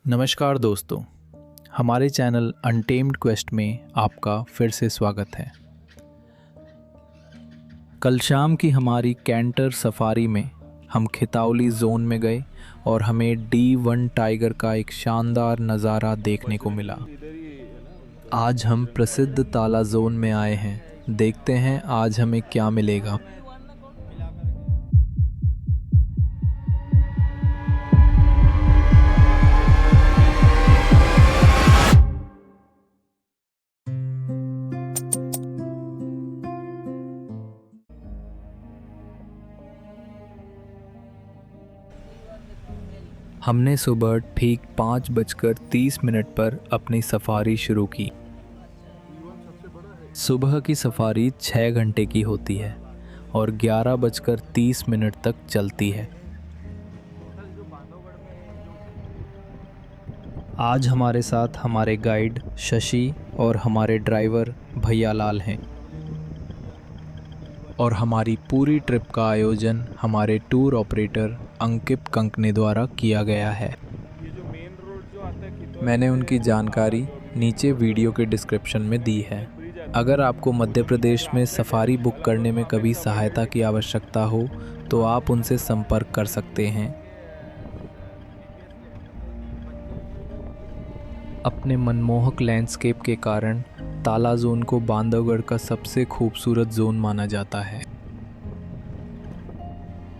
नमस्कार दोस्तों, हमारे चैनल अनटेम्ड क्वेस्ट में आपका फिर से स्वागत है। कल शाम की हमारी कैंटर सफारी में हम खितावली जोन में गए और हमें D1 टाइगर का एक शानदार नज़ारा देखने को मिला। आज हम प्रसिद्ध ताला जोन में आए हैं। देखते हैं आज हमें क्या मिलेगा। हमने सुबह ठीक 5:30 पर अपनी सफारी शुरू की। सुबह की सफारी 6 घंटे की होती है और 11:30 तक चलती है। आज हमारे साथ हमारे गाइड शशि और हमारे ड्राइवर भैयालाल हैं और हमारी पूरी ट्रिप का आयोजन हमारे टूर ऑपरेटर अंकित कंकने द्वारा किया गया है। मैंने उनकी जानकारी नीचे वीडियो के डिस्क्रिप्शन में दी है। अगर आपको मध्य प्रदेश में सफारी बुक करने में कभी सहायता की आवश्यकता हो तो आप उनसे संपर्क कर सकते हैं। अपने मनमोहक लैंडस्केप के कारण ताला जोन को बांधवगढ़ का सबसे खूबसूरत जोन माना जाता है।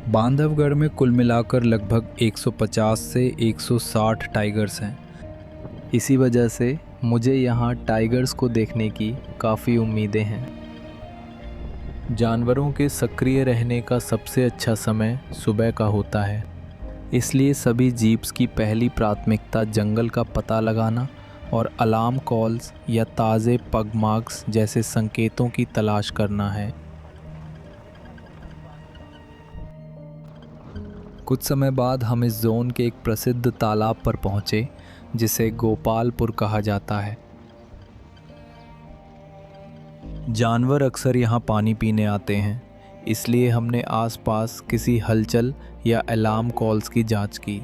बांधवगढ़ में कुल मिलाकर लगभग 150 से 160 टाइगर्स हैं। इसी वजह से मुझे यहाँ टाइगर्स को देखने की काफ़ी उम्मीदें हैं। जानवरों के सक्रिय रहने का सबसे अच्छा समय सुबह का होता है, इसलिए सभी जीप्स की पहली प्राथमिकता जंगल का पता लगाना और अलार्म कॉल्स या ताज़े पग मार्क्स जैसे संकेतों की तलाश करना है। कुछ समय बाद हम इस जोन के एक प्रसिद्ध तालाब पर पहुंचे जिसे गोपालपुर कहा जाता है। जानवर अक्सर यहाँ पानी पीने आते हैं, इसलिए हमने आसपास किसी हलचल या अलार्म कॉल्स की जांच की।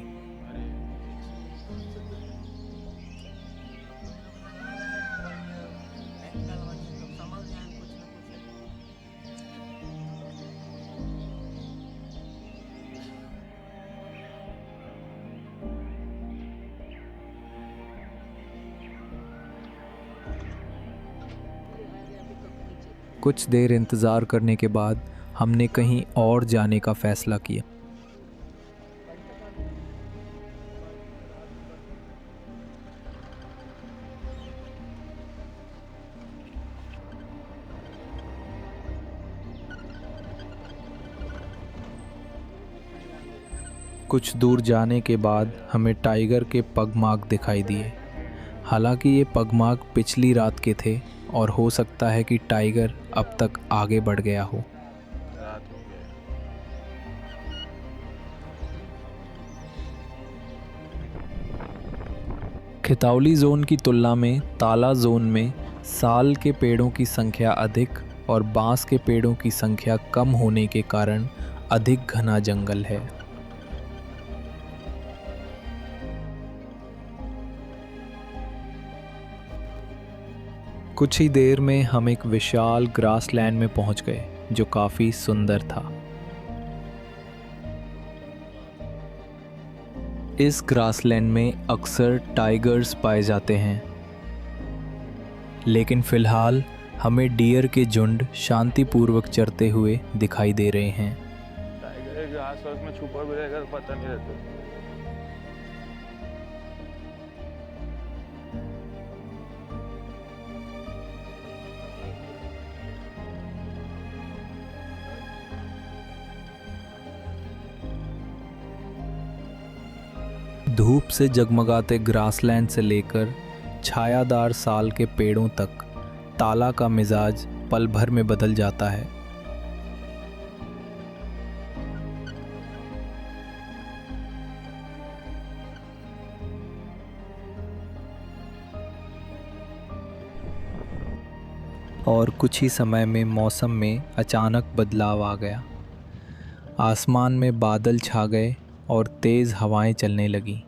कुछ देर इंतज़ार करने के बाद हमने कहीं और जाने का फ़ैसला किया। कुछ दूर जाने के बाद हमें टाइगर के पगमार्क दिखाई दिए। हालांकि ये पगमार्क पिछली रात के थे और हो सकता है कि टाइगर अब तक आगे बढ़ गया हो। खितावली जोन की तुलना में ताला जोन में साल के पेड़ों की संख्या अधिक और बांस के पेड़ों की संख्या कम होने के कारण अधिक घना जंगल है। कुछ ही देर में हम एक विशाल ग्रासलैंड में पहुंच गए जो काफ़ी सुंदर था। इस ग्रासलैंड में अक्सर टाइगर्स पाए जाते हैं, लेकिन फ़िलहाल हमें डियर के झुंड शांतिपूर्वक चरते हुए दिखाई दे रहे हैं। टाइगर के आसपास में छुपा भी रहेगा तो पता नहीं रहता। धूप से जगमगाते ग्रासलैंड से लेकर छायादार साल के पेड़ों तक ताला का मिजाज पल भर में बदल जाता है। और कुछ ही समय में मौसम में अचानक बदलाव आ गया। आसमान में बादल छा गए और तेज़ हवाएं चलने लगीं।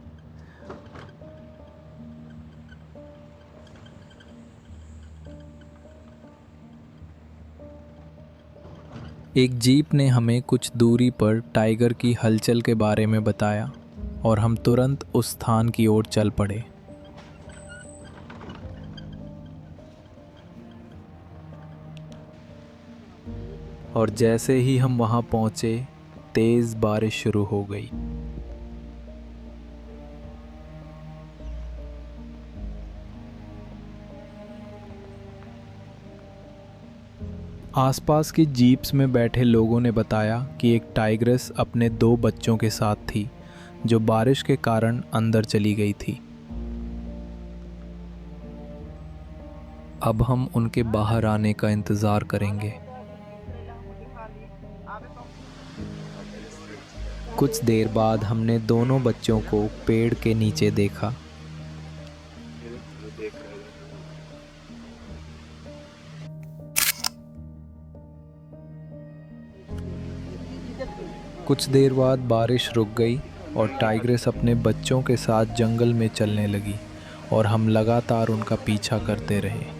एक जीप ने हमें कुछ दूरी पर टाइगर की हलचल के बारे में बताया और हम तुरंत उस स्थान की ओर चल पड़े। और जैसे ही हम वहां पहुंचे, तेज बारिश शुरू हो गई। आसपास की जीप्स में बैठे लोगों ने बताया कि एक टाइग्रेस अपने 2 बच्चों के साथ थी, जो बारिश के कारण अंदर चली गई थी। अब हम उनके बाहर आने का इंतज़ार करेंगे। कुछ देर बाद हमने दोनों बच्चों को पेड़ के नीचे देखा। कुछ देर बाद बारिश रुक गई और टाइग्रेस अपने बच्चों के साथ जंगल में चलने लगी और हम लगातार उनका पीछा करते रहे।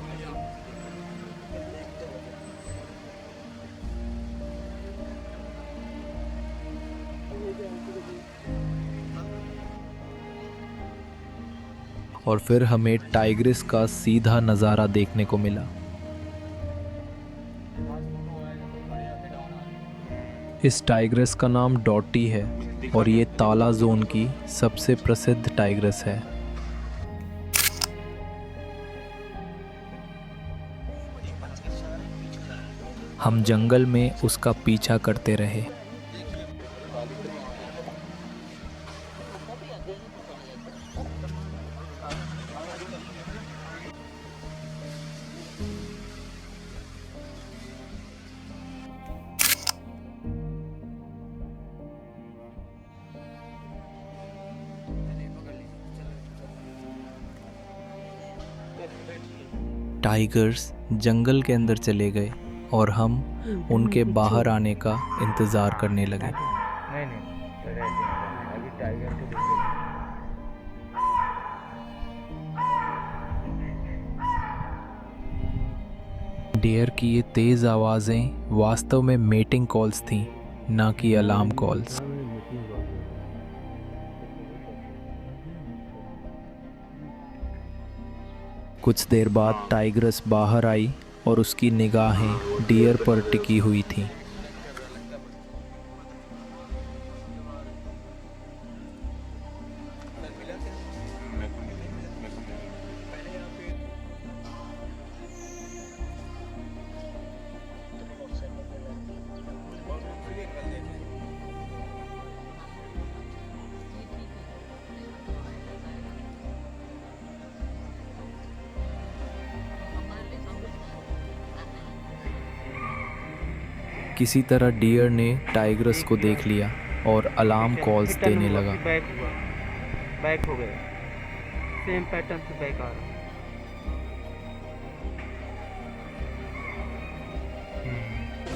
और फिर हमें टाइग्रेस का सीधा नज़ारा देखने को मिला। इस टाइग्रेस का नाम डॉटी है और ये ताला जोन की सबसे प्रसिद्ध टाइग्रेस है। हम जंगल में उसका पीछा करते रहे। टाइगर्स जंगल के अंदर चले गए और हम उनके बाहर आने का इंतज़ार करने लगे। अभी टाइगर को देखेंगे। डियर की ये तेज़ आवाज़ें वास्तव में मेटिंग कॉल्स थीं, ना कि अलार्म कॉल्स। कुछ देर बाद टाइग्रेस बाहर आई और उसकी निगाहें डियर पर टिकी हुई थीं। किसी तरह डियर ने टाइग्रेस को देख लिया और अलार्म कॉल्स देने लगा। बैक हो गया, सेम पैटर्न से बैक आ रहा।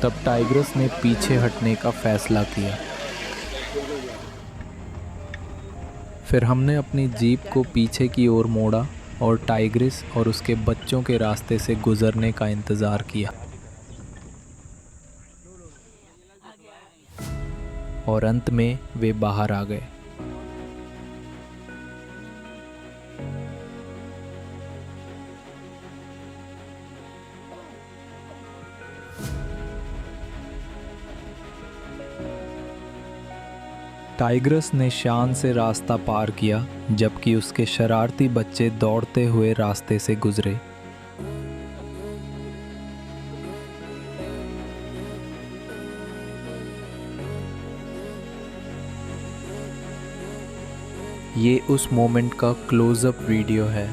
तब टाइग्रेस ने पीछे हटने का फैसला किया। फिर हमने अपनी जीप को पीछे की ओर मोड़ा और टाइग्रेस और उसके बच्चों के रास्ते से गुजरने का इंतज़ार किया। और अंत में वे बाहर आ गए। टाइग्रेस ने शान से रास्ता पार किया, जबकि उसके शरारती बच्चे दौड़ते हुए रास्ते से गुजरे। ये उस मोमेंट का क्लोज़अप वीडियो है।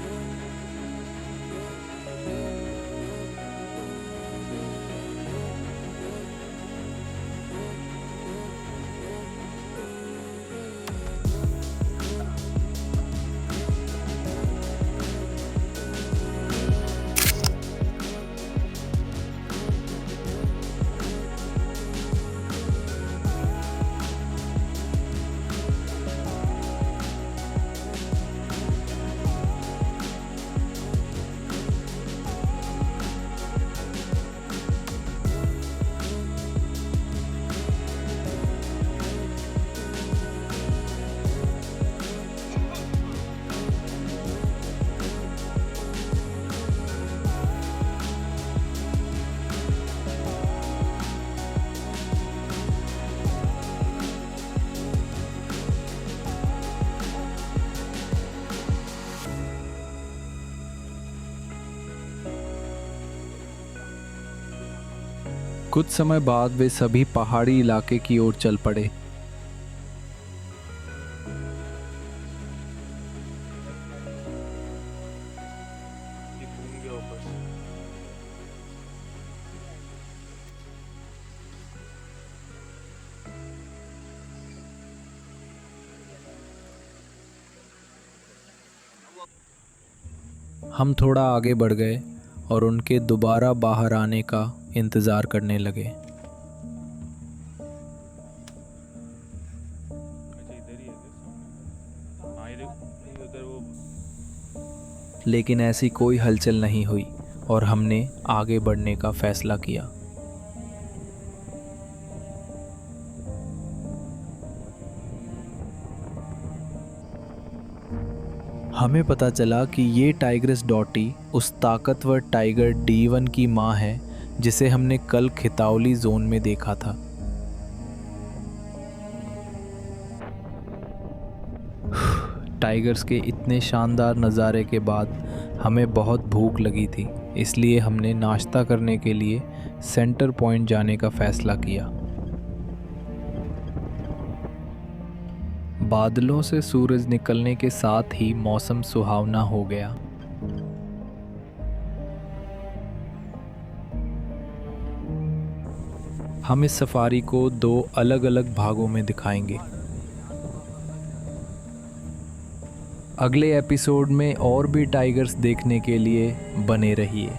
कुछ समय बाद वे सभी पहाड़ी इलाके की ओर चल पड़े। घूम गया वापस। हम थोड़ा आगे बढ़ गए और उनके दोबारा बाहर आने का इंतज़ार करने लगे। अच्छा इधर ही है क्या सामने? हाँ ये देखो उधर वो। लेकिन ऐसी कोई हलचल नहीं हुई और हमने आगे बढ़ने का फैसला किया। हमें पता चला कि ये टाइग्रस डॉटी उस ताकतवर टाइगर D1 की मां है जिसे हमने कल खितावली जोन में देखा था। टाइगर्स के इतने शानदार नज़ारे के बाद हमें बहुत भूख लगी थी, इसलिए हमने नाश्ता करने के लिए सेंटर पॉइंट जाने का फैसला किया। बादलों से सूरज निकलने के साथ ही मौसम सुहावना हो गया। हम इस सफारी को 2 अलग-अलग भागों में दिखाएंगे। अगले एपिसोड में और भी टाइगर्स देखने के लिए बने रहिए।